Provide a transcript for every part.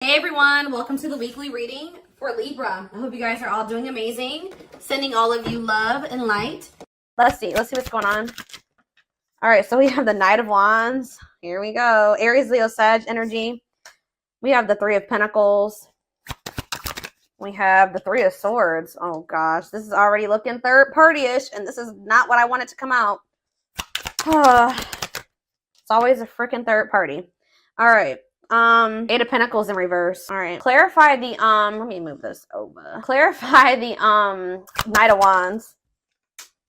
Hey everyone, welcome to the weekly reading for Libra. I hope you guys are all doing amazing. Sending all of you love and light. Let's see what's going on. All right, so we have the Knight of Wands. Here we go. Aries, Leo, Sag energy. We have the Three of Pentacles. We have the Three of Swords. Oh gosh, this is already looking third party-ish, and this is not what I wanted to come out. It's always a freaking third party. All right. Eight of Pentacles in reverse. All right. Clarify the, let me move this over. Clarify the, Knight of Wands.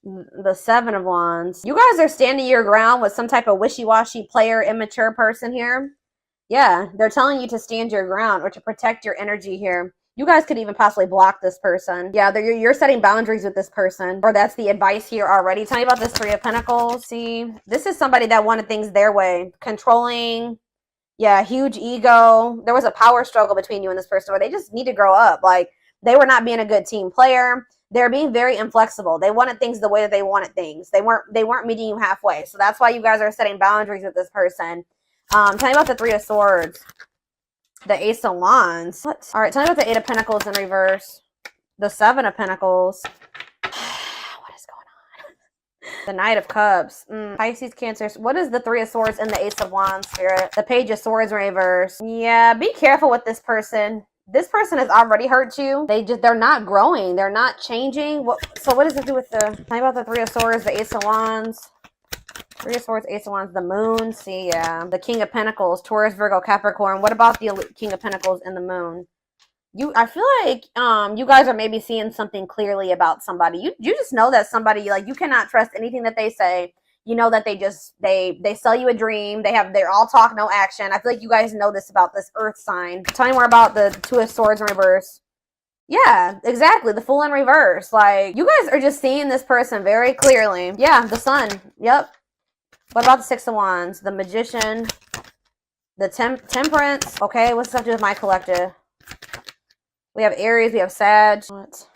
The Seven of Wands. You guys are standing your ground with some type of wishy-washy player, immature person here. Yeah, they're telling you to stand your ground or to protect your energy here. You guys could even possibly block this person. Yeah, you're setting boundaries with this person. Or that's the advice here already. Tell me about this Three of Pentacles. See, this is somebody that wanted things their way. Controlling. Yeah, huge ego. There was a power struggle between you and this person where they just need to grow up. Like, they were not being a good team player. They're being very inflexible. They wanted things the way that they wanted things. They weren't meeting you halfway. So that's why you guys are setting boundaries with this person. Tell me about the Three of Swords. The Ace of Wands. What? All right, tell me about the Eight of Pentacles in reverse. The Seven of Pentacles. What is going on? The Knight of Cups. Pisces, Cancer. What is the Three of Swords and the Ace of Wands, Spirit? The Page of Swords in reverse. Yeah, be careful with this person. This person has already hurt you. They're not growing. They're not changing. So what does it do with the... Tell me about the Three of Swords, the Ace of Wands. Three of Swords, Ace of Wands, the Moon. See, yeah. The King of Pentacles, Taurus, Virgo, Capricorn. What about the King of Pentacles and the Moon? I feel like you guys are maybe seeing something clearly about somebody. You just know that somebody, like, you cannot trust anything that they say. You know that they sell you a dream. They're all talk, no action. I feel like you guys know this about this Earth sign. Tell me more about the Two of Swords in reverse. Yeah, exactly. The Fool in reverse. Like, you guys are just seeing this person very clearly. Yeah, the Sun. Yep. What about the Six of Wands? The Magician. The Temperance. Okay, what's this have to do with my collective? We have Aries. We have Sag. What?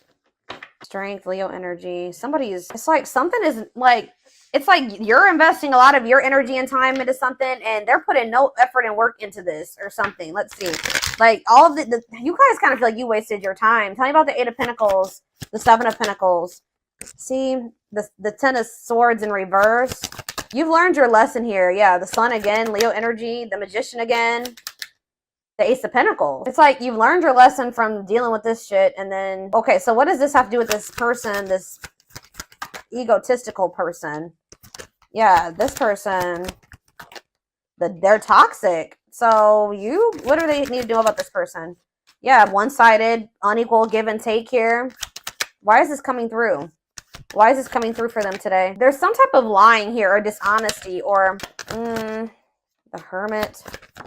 Strength, Leo energy. It's like something is like, it's like you're investing a lot of your energy and time into something and they're putting no effort and work into this or something. Let's see. Like all of you guys kind of feel like you wasted your time. Tell me about the Eight of Pentacles, the Seven of Pentacles. See, the Ten of Swords in reverse. You've learned your lesson here. Yeah, the Sun again, Leo energy, the Magician again. The Ace of Pentacles. It's like you've learned your lesson from dealing with this shit and then... Okay, so what does this have to do with this person, this egotistical person? Yeah, this person, they're toxic. So what do they need to know about this person? Yeah, one-sided, unequal give and take here. Why is this coming through? Why is this coming through for them today? There's some type of lying here or dishonesty or... The Hermit.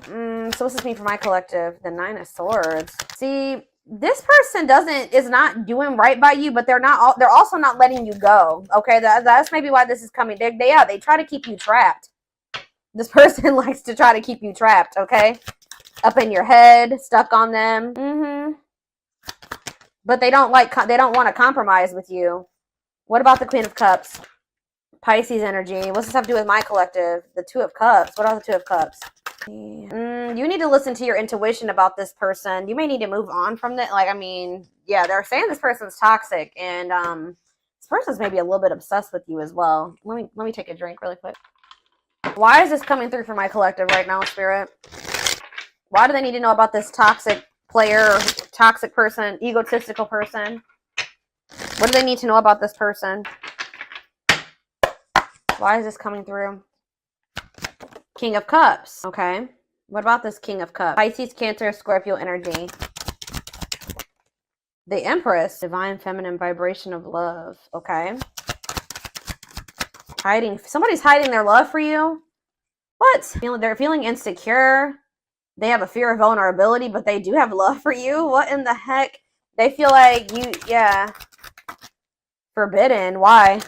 So what's this mean for my collective? The Nine of Swords. See, this person is not doing right by you, but they're also not letting you go. Okay, that's maybe why this is coming. They try to keep you trapped. This person likes to try to keep you trapped. Okay, up in your head, stuck on them. But they don't want to compromise with you. What about the Queen of Cups? Pisces energy. What's this have to do with my collective? The Two of Cups. What are the Two of Cups? You need to listen to your intuition about this person. You may need to move on from that. Like, I mean, yeah, they're saying this person's toxic, and this person's maybe a little bit obsessed with you as well. Let me take a drink really quick. Why is this coming through for my collective right now, Spirit? Why do they need to know about this toxic player, toxic person, egotistical person? What do they need to know about this person? Why is this coming through? King of Cups. Okay. What about this King of Cups? Pisces, Cancer, Scorpio energy. The Empress. Divine feminine vibration of love. Okay. Somebody's hiding their love for you. What? They're feeling insecure. They have a fear of vulnerability, but they do have love for you. What in the heck? They feel like yeah. Forbidden. Why?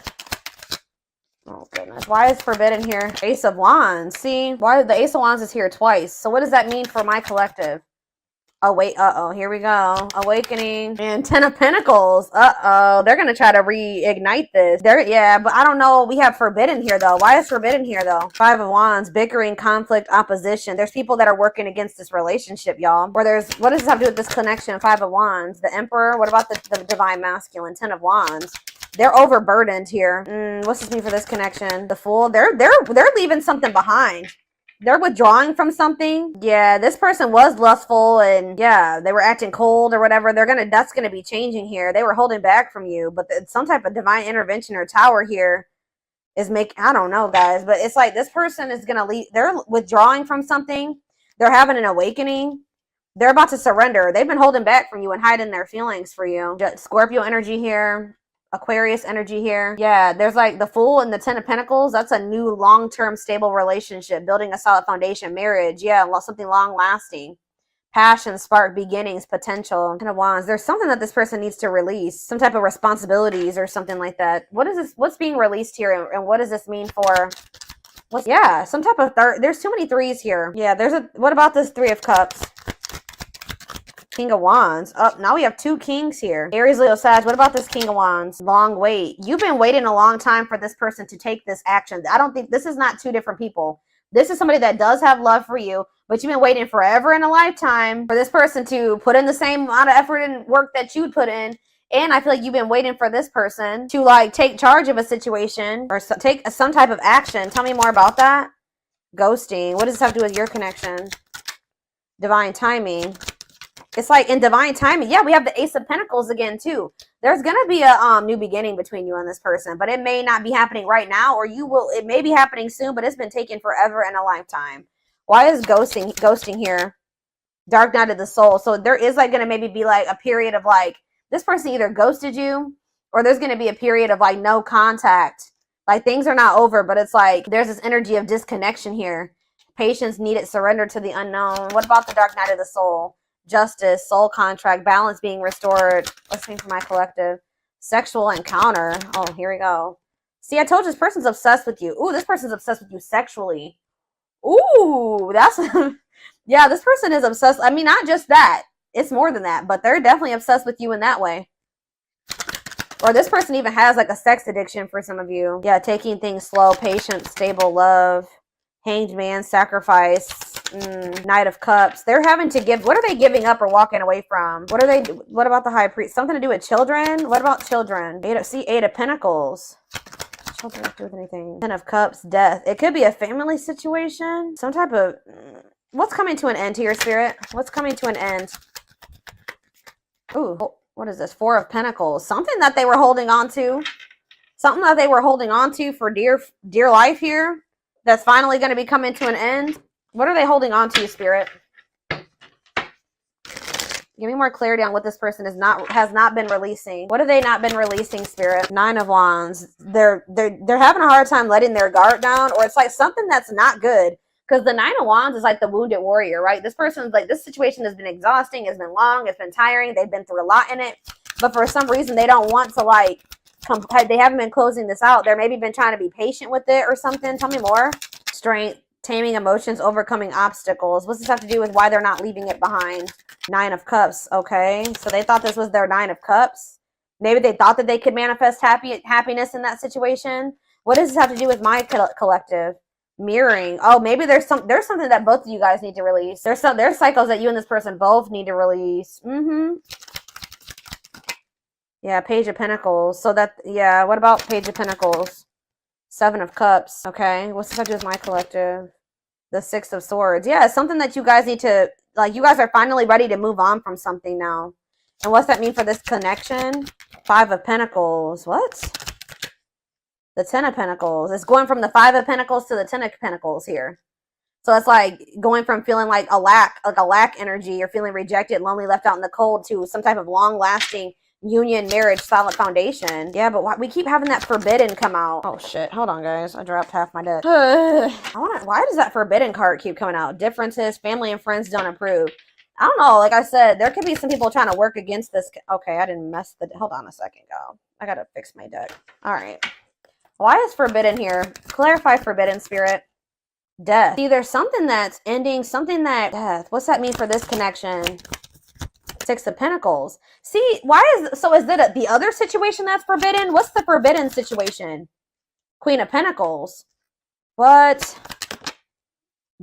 Oh, goodness. Why is forbidden here? Ace of Wands. See? Why the Ace of Wands is here twice. So what does that mean for my collective? Oh, wait. Uh-oh. Here we go. Awakening. And Ten of Pentacles. Uh-oh. They're going to try to reignite this. Yeah, but I don't know. We have Forbidden here, though. Why is Forbidden here, though? Five of Wands. Bickering, conflict, opposition. There's people that are working against this relationship, y'all. What does this have to do with this connection? Five of Wands. The Emperor. What about the Divine Masculine? Ten of Wands. They're overburdened here. What's this mean for this connection? The Fool. They're leaving something behind. They're withdrawing from something. Yeah, this person was lustful and yeah, they were acting cold or whatever. That's gonna be changing here. They were holding back from you, but some type of divine intervention or tower here is I don't know, guys, but it's like this person is gonna leave. They're withdrawing from something. They're having an awakening. They're about to surrender. They've been holding back from you and hiding their feelings for you. Scorpio energy here. Aquarius energy here. Yeah, there's like the Fool and the Ten of Pentacles. That's a new long-term stable relationship, building a solid foundation, marriage. Yeah, something long-lasting. Passion, spark, beginnings, potential. Ten of Wands. There's something that this person needs to release. Some type of responsibilities or something like that. What is this? What's being released here and what does this mean for... Yeah, some type of there's too many threes here. Yeah, what about this Three of Cups? King of Wands. Oh, now we have two kings here. Aries, Leo, Sag. What about this King of Wands? Long wait. You've been waiting a long time for this person to take this action. I don't think this is not two different people. This is somebody that does have love for you, but you've been waiting forever in a lifetime for this person to put in the same amount of effort and work that you'd put in. And I feel like you've been waiting for this person to like take charge of a situation or take some type of action. Tell me more about that. Ghosting. What does this have to do with your connection? Divine timing. It's like in divine timing. Yeah, we have the Ace of Pentacles again, too. There's going to be a new beginning between you and this person, but it may not be happening right now, or it may be happening soon, but it's been taking forever and a lifetime. Why is ghosting here? Dark night of the soul. So there is like going to maybe be like a period of like, this person either ghosted you, or there's going to be a period of like no contact. Like things are not over, but it's like there's this energy of disconnection here. Patience needed, surrender to the unknown. What about the dark night of the soul? Justice, soul contract, balance being restored. What's the name for my collective? Sexual encounter. Oh, here we go. See, I told you this person's obsessed with you. Ooh, this person's obsessed with you sexually. Ooh, that's... yeah, this person is obsessed. I mean, not just that. It's more than that, but they're definitely obsessed with you in that way. Or this person even has like a sex addiction for some of you. Yeah, taking things slow, patient, stable love. Hanged man, sacrifice. Knight of Cups. They're having to give. What are they giving up or walking away from? What about the High Priest? Something to do with children? What about children? Eight of Pentacles. Children have to do with anything. Ten of Cups. Death. It could be a family situation. Some type of... What's coming to an end here, Spirit? What's coming to an end? Ooh. What is this? Four of Pentacles. Something that they were holding on to. Something that they were holding on to for dear life here. That's finally going to be coming to an end. What are they holding on to, Spirit? Give me more clarity on what this person has not been releasing. What have they not been releasing, Spirit? Nine of Wands. They're having a hard time letting their guard down, or it's like something that's not good. Because the Nine of Wands is like the wounded warrior, right? This person's like, this situation has been exhausting, it's been long, it's been tiring, they've been through a lot in it. But for some reason, they don't want to like, they haven't been closing this out. They're maybe been trying to be patient with it or something. Tell me more. Strength. Taming emotions, overcoming obstacles. What's this have to do with why they're not leaving it behind? Nine of Cups. Okay. So they thought this was their Nine of Cups. Maybe they thought that they could manifest happiness in that situation. What does this have to do with my collective? Mirroring. Oh, maybe there's something that both of you guys need to release. There's cycles that you and this person both need to release. Yeah, Page of Pentacles. So that, yeah, what about Page of Pentacles? Seven of Cups. Okay. What's this have to do with my collective? The Six of Swords. Yeah, it's something that you guys need to, like, you guys are finally ready to move on from something now. And what's that mean for this connection? Five of Pentacles. What? The Ten of Pentacles. It's going from the Five of Pentacles to the Ten of Pentacles here. So it's like going from feeling like a lack energy or feeling rejected, lonely, left out in the cold to some type of long-lasting union, marriage, solid foundation. Yeah, but we keep having that forbidden come out. Oh shit, hold on guys, I dropped half my deck. Why does that forbidden card keep coming out? Differences, family and friends don't approve. I don't know, like I said, there could be some people trying to work against this. Okay, I didn't mess hold on a second, go. I gotta fix my deck. All right, why is forbidden here? Clarify forbidden, Spirit. Death. See, there's something that's ending, something that death. What's that mean for this connection? Six of Pentacles. See, so is it the other situation that's forbidden? What's the forbidden situation? Queen of Pentacles. What?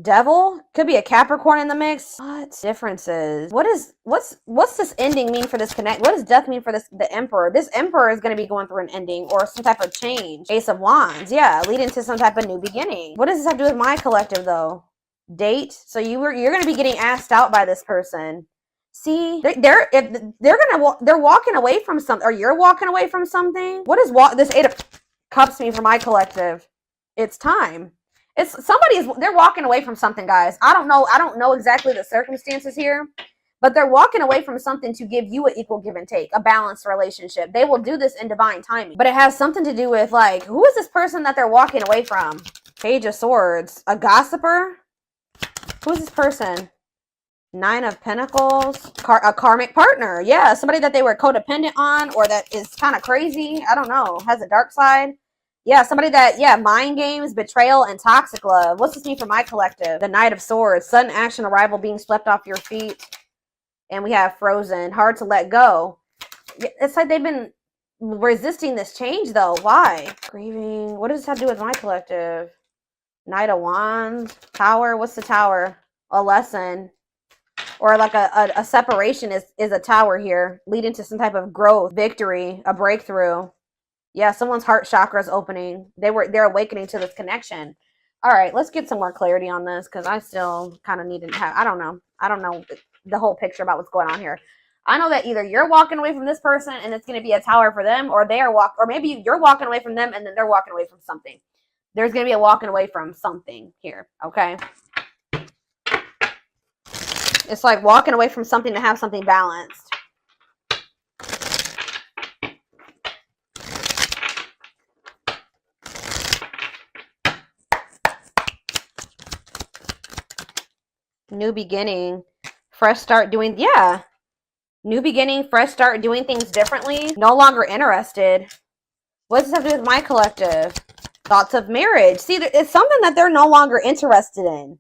Devil? Could be a Capricorn in the mix. What differences? What's this ending mean for this connect? What does death mean for the Emperor? This Emperor is going to be going through an ending or some type of change. Ace of Wands, yeah, leading to some type of new beginning. What does this have to do with my collective though? Date. So you're going to be getting asked out by this person. See, they're walking away from something, or you're walking away from something. What does this Eight of Cups mean for my collective? It's time. They're walking away from something, guys. I don't know exactly the circumstances here, but they're walking away from something to give you an equal give and take, a balanced relationship. They will do this in divine timing, but it has something to do with, like, who is this person that they're walking away from? Page of Swords, a gossiper. Who is this person? Nine of Pentacles, a karmic partner. Yeah, somebody that they were codependent on, or that is kind of crazy. I don't know, has a dark side. Yeah, somebody that, yeah, mind games, betrayal, and toxic love. What's this mean for my collective? The Knight of Swords, sudden action, arrival, being swept off your feet. And we have Frozen, hard to let go. It's like they've been resisting this change, though. Why? Grieving. What does this have to do with my collective? Knight of Wands, Tower. What's the Tower? A lesson. Or like a separation is a tower here, leading to some type of growth, victory, a breakthrough. Yeah, someone's heart chakra is opening. They're awakening to this connection. All right, let's get some more clarity on this, because I still kind of need to have, I don't know the whole picture about what's going on here. I know that either you're walking away from this person and it's going to be a tower for them, or or maybe you're walking away from them and then they're walking away from something. There's going to be a walking away from something here, okay? It's like walking away from something to have something balanced. New beginning, fresh start doing, yeah. New beginning, fresh start doing things differently. No longer interested. What does this have to do with my collective? Thoughts of marriage. See, it's something that they're no longer interested in.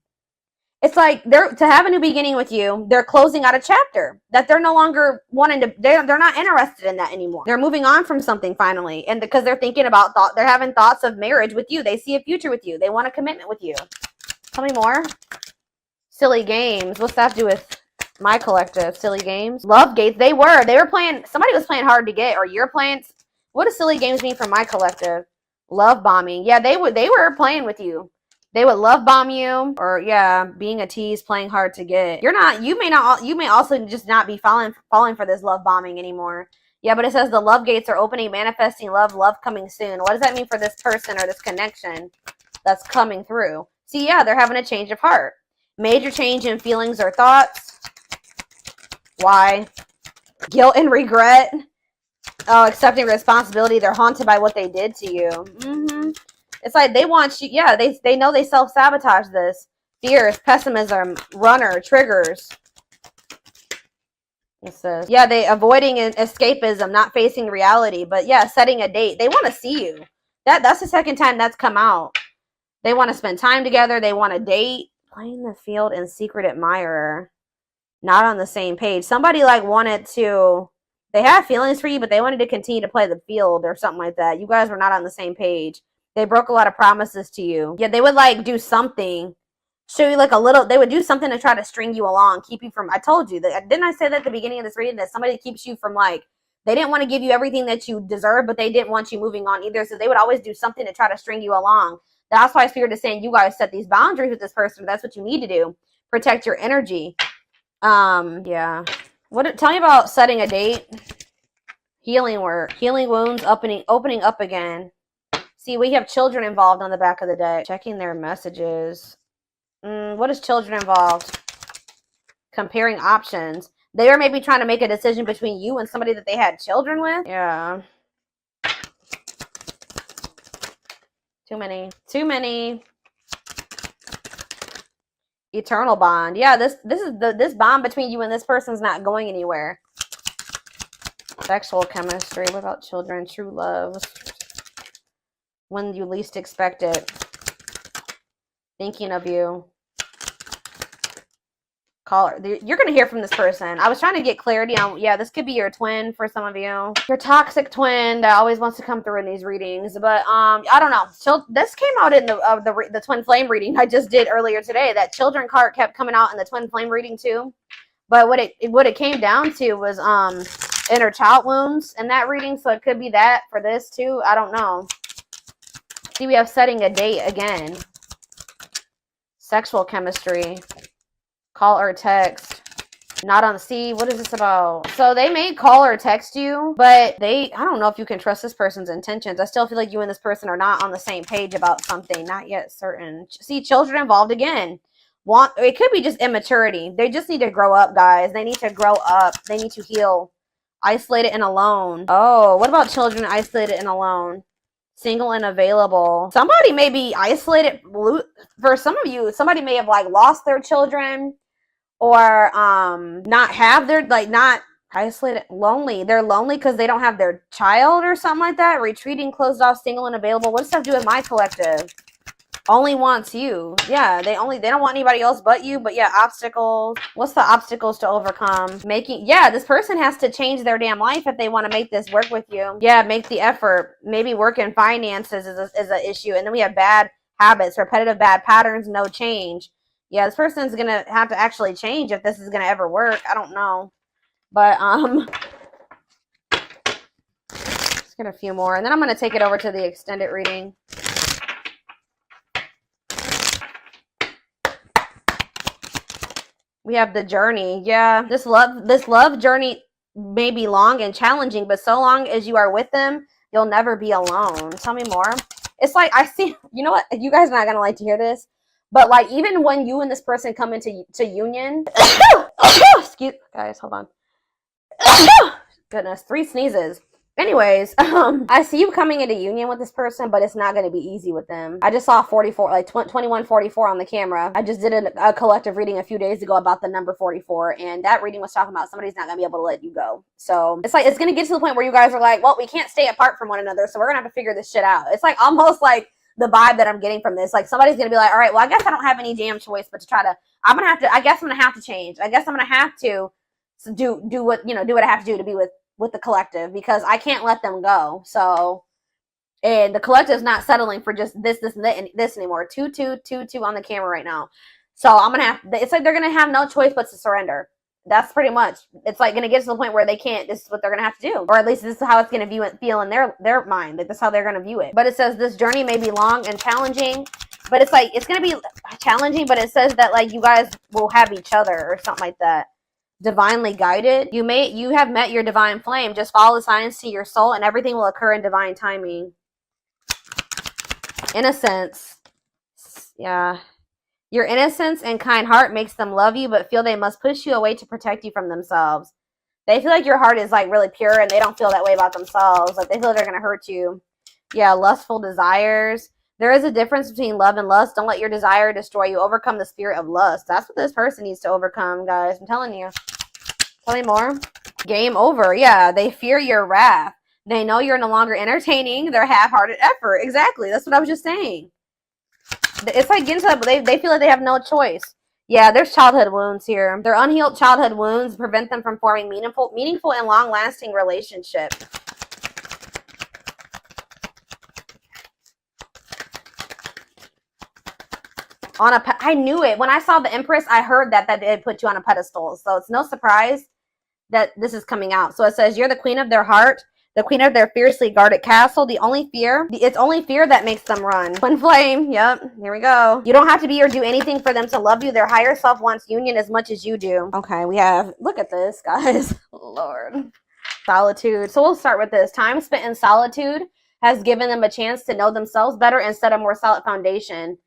It's like to have a new beginning with you, they're closing out a chapter that they're no longer wanting to, they're not interested in that anymore. They're moving on from something finally. And because they're thinking about they're having thoughts of marriage with you. They see a future with you. They want a commitment with you. Tell me more. Silly games. What's that have to do with my collective? Silly games. Love gates. They were playing, somebody was playing hard to get, or you're playing. What does silly games mean for my collective? Love bombing. Yeah, they were playing with you. They would love bomb you, or yeah, being a tease, playing hard to get. You may also just not be falling for this love bombing anymore. Yeah, but it says the love gates are opening, manifesting love coming soon. What does that mean for this person or this connection that's coming through? See, yeah, they're having a change of heart. Major change in feelings or thoughts. Why? Guilt and regret. Oh, accepting responsibility. They're haunted by what they did to you. It's like they want you, yeah, they know they self-sabotage this. Fears, pessimism, runner, triggers. It says, yeah, they avoiding escapism, not facing reality, but yeah, setting a date. They want to see you. That's the second time that's come out. They want to spend time together. They want to date. Playing the field and secret admirer. Not on the same page. Somebody like wanted to, they had feelings for you, but they wanted to continue to play the field or something like that. You guys were not on the same page. They broke a lot of promises to you. Yeah, they would like do something, show you like a little, they would do something to try to string you along, keep you from, I told you that, didn't I say that at the beginning of this reading, that somebody keeps you from, like, they didn't want to give you everything that you deserve, but they didn't want you moving on either. So they would always do something to try to string you along. That's why Spirit is saying you guys set these boundaries with this person. That's what you need to do. Protect your energy. Yeah. Tell me about setting a date. Healing work. Healing wounds, opening up again. See, we have children involved on the back of the deck. Checking their messages. What is children involved? Comparing options. They are maybe trying to make a decision between you and somebody that they had children with. Yeah. Too many. Eternal bond. Yeah, this bond between you and this person's not going anywhere. Sexual chemistry. What about children? True love. When you least expect it. Thinking of you. Call her. You're going to hear from this person. I was trying to get clarity on, yeah, this could be your twin for some of you. Your toxic twin that always wants to come through in these readings. But I don't know. So this came out in the twin flame reading I just did earlier today. That children card kept coming out in the twin flame reading too. But what it came down to was inner child wounds in that reading. So it could be that for this too. I don't know. See, we have setting a date again. Sexual chemistry. Call or text. Not on C. What is this about? So they may call or text you, but I don't know if you can trust this person's intentions. I still feel like you and this person are not on the same page about something. Not yet certain. See, children involved again. It could be just immaturity. They just need to grow up, guys. They need to grow up. They need to heal. Isolated and alone. Oh, what about children isolated and alone? Single and available. Somebody may be isolated. For some of you, somebody may have like lost their children. Or not have their, like, not isolated, lonely. They're lonely because they don't have their child or something like that. Retreating, closed off, single and available. What does that have to do with my collective? Only wants you. Yeah, they don't want anybody else but you. But yeah, obstacles. What's the obstacles to overcome? Yeah, this person has to change their damn life if they want to make this work with you. Yeah, make the effort. Maybe work in finances is an issue. And then we have bad habits, repetitive bad patterns, no change. Yeah, this person's going to have to actually change if this is going to ever work. I don't know. But, let's get a few more. And then I'm going to take it over to the extended reading. We have the journey. Yeah, this love journey may be long and challenging, but so long as you are with them, you'll never be alone. Tell me more. It's like, I see, you know what? You guys are not going to like to hear this. But like, even when you and this person come into union, excuse, guys, hold on. Goodness, 3 sneezes. Anyways, I see you coming into union with this person, but it's not going to be easy with them. I just saw 44, like 2144 on the camera. I just did a collective reading a few days ago about the number 44, and that reading was talking about somebody's not going to be able to let you go. So it's like, it's going to get to the point where you guys are like, well, we can't stay apart from one another, so we're going to have to figure this shit out. It's like almost like the vibe that I'm getting from this. Like, somebody's going to be like, all right, well, I guess I don't have any damn choice but to try to, I guess I'm going to have to change. I guess I'm going to have to do what, do what I have to do to be with the collective, because I can't let them go. So, and the collective is not settling for just this, and this anymore. 2, 2, 2, 2 on the camera right now. So I'm going to it's like they're going to have no choice but to surrender. That's pretty much, it's like going to get to the point where they can't, this is what they're going to have to do. Or at least this is how it's going to feel in their mind. Like, this is how they're going to view it. But it says this journey may be long and challenging, but it's like, it's going to be challenging, but it says that like you guys will have each other or something like that. Divinely guided. You have met your divine flame. Just follow the signs to your soul and everything will occur in divine timing. Innocence. Yeah. Your innocence and kind heart makes them love you, but feel they must push you away to protect you from themselves. They feel like your heart is like really pure and they don't feel that way about themselves. Like, they feel they're going to hurt you. Yeah, lustful desires. There is a difference between love and lust. Don't let your desire destroy you. Overcome the spirit of lust. That's what this person needs to overcome, guys. I'm telling you. Tell me more. Game over. Yeah, they fear your wrath. They know you're no longer entertaining their half-hearted effort. Exactly. That's what I was just saying. It's like getting to that, they feel like they have no choice. Yeah, there's childhood wounds here. Their unhealed childhood wounds prevent them from forming meaningful and long-lasting relationships. I knew it. When I saw the Empress, I heard that they put you on a pedestal. So it's no surprise that this is coming out. So it says, you're the queen of their heart, the queen of their fiercely guarded castle. It's only fear that makes them run. Twin flame. Yep. Here we go. You don't have to be or do anything for them to love you. Their higher self wants union as much as you do. Okay, we have, look at this, guys. Lord. Solitude. So we'll start with this. Time spent in solitude has given them a chance to know themselves better and set a more solid foundation.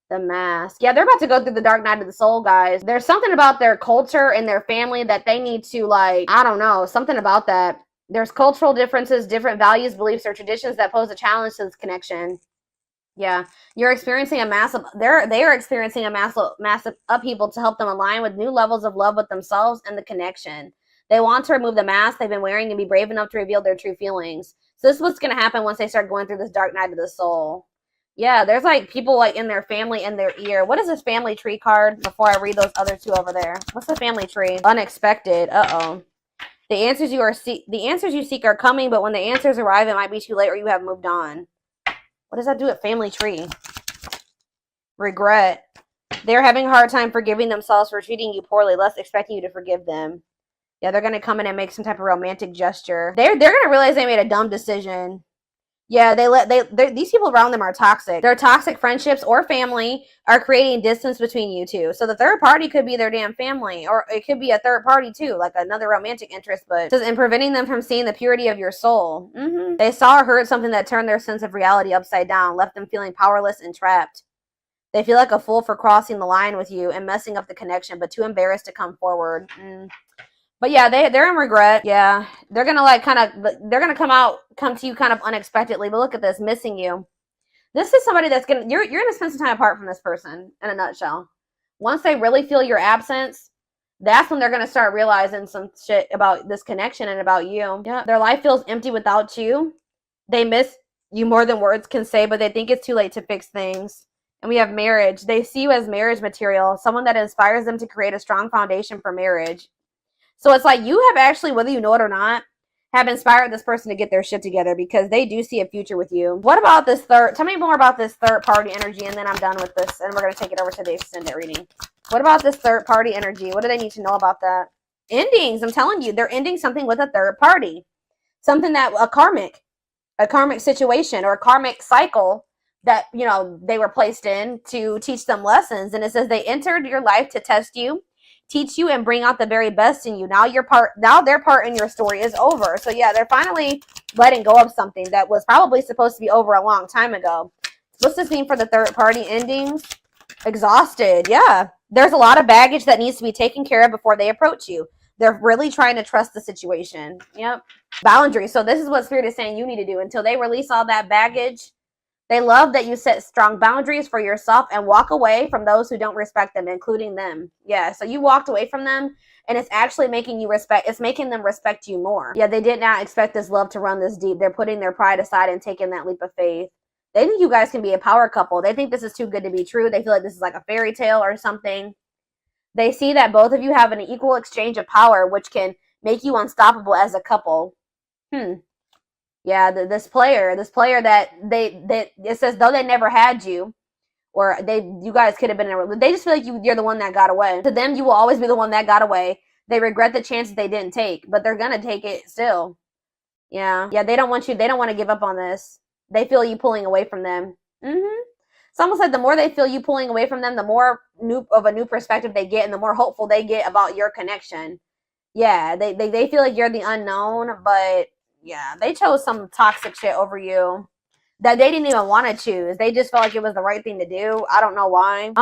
The mask. Yeah, they're about to go through the dark night of the soul, guys. There's something about their culture and their family that they need to, like, I don't know, something about that. There's cultural differences, different values, beliefs, or traditions that pose a challenge to this connection. Yeah, you're experiencing a massive, they are experiencing a massive upheaval to help them align with new levels of love with themselves and the connection. They want to remove the mask they've been wearing and be brave enough to reveal their true feelings. So this is what's going to happen once they start going through this dark night of the soul. Yeah, there's like people like in their family in their ear. What is this family tree card before I read those other two over there? What's the family tree? Unexpected. Uh-oh. The answers you seek are coming, but when the answers arrive, it might be too late or you have moved on. What does that do at family tree? Regret. They're having a hard time forgiving themselves for treating you poorly, less expecting you to forgive them. Yeah, they're gonna come in and make some type of romantic gesture. They're gonna realize they made a dumb decision. Yeah, these people around them are toxic. Their toxic friendships or family are creating distance between you two. So the third party could be their damn family, or it could be a third party too, like another romantic interest, but it says in preventing them from seeing the purity of your soul. They saw or heard something that turned their sense of reality upside down, left them feeling powerless and trapped. They feel like a fool for crossing the line with you and messing up the connection, but too embarrassed to come forward. But yeah, they're in regret. Yeah, they're gonna like they're gonna come to you kind of unexpectedly. But look at this, missing you. This is somebody that's you're gonna spend some time apart from this person. In a nutshell, once they really feel your absence, that's when they're gonna start realizing some shit about this connection and about you. Yeah, their life feels empty without you. They miss you more than words can say, but they think it's too late to fix things. And we have marriage. They see you as marriage material, someone that inspires them to create a strong foundation for marriage. So it's like you have actually, whether you know it or not, have inspired this person to get their shit together because they do see a future with you. What about this tell me more about this third party energy, and then I'm done with this and we're going to take it over to the extended reading. What about this third party energy? What do they need to know about that? Endings. I'm telling you, they're ending something with a third party. Something that a karmic situation or a karmic cycle that, you know, they were placed in to teach them lessons. And it says they entered your life to test you, teach you, and bring out the very best in you. Now their part in your story is over. So yeah, they're finally letting go of something that was probably supposed to be over a long time ago. What's this mean for the third party endings? Exhausted. Yeah, there's a lot of baggage that needs to be taken care of before they approach you. They're really trying to trust the situation. Yep. Boundaries. So this is what Spirit is saying you need to do until they release all that baggage. They love that you set strong boundaries for yourself and walk away from those who don't respect them, including them. Yeah, so you walked away from them, and it's actually making it's making them respect you more. Yeah, they did not expect this love to run this deep. They're putting their pride aside and taking that leap of faith. They think you guys can be a power couple. They think this is too good to be true. They feel like this is like a fairy tale or something. They see that both of you have an equal exchange of power, which can make you unstoppable as a couple. Yeah, this player that it says though they never had you, or you guys could have been they just feel like you're the one that got away. To them, you will always be the one that got away. They regret the chances they didn't take, but they're gonna take it still. Yeah, they don't want to give up on this. They feel you pulling away from them. It's almost like the more they feel you pulling away from them, the more of a new perspective they get, and the more hopeful they get about your connection. Yeah, they feel like you're the unknown, but yeah, they chose some toxic shit over you that they didn't even want to choose. They just felt like it was the right thing to do. I don't know why.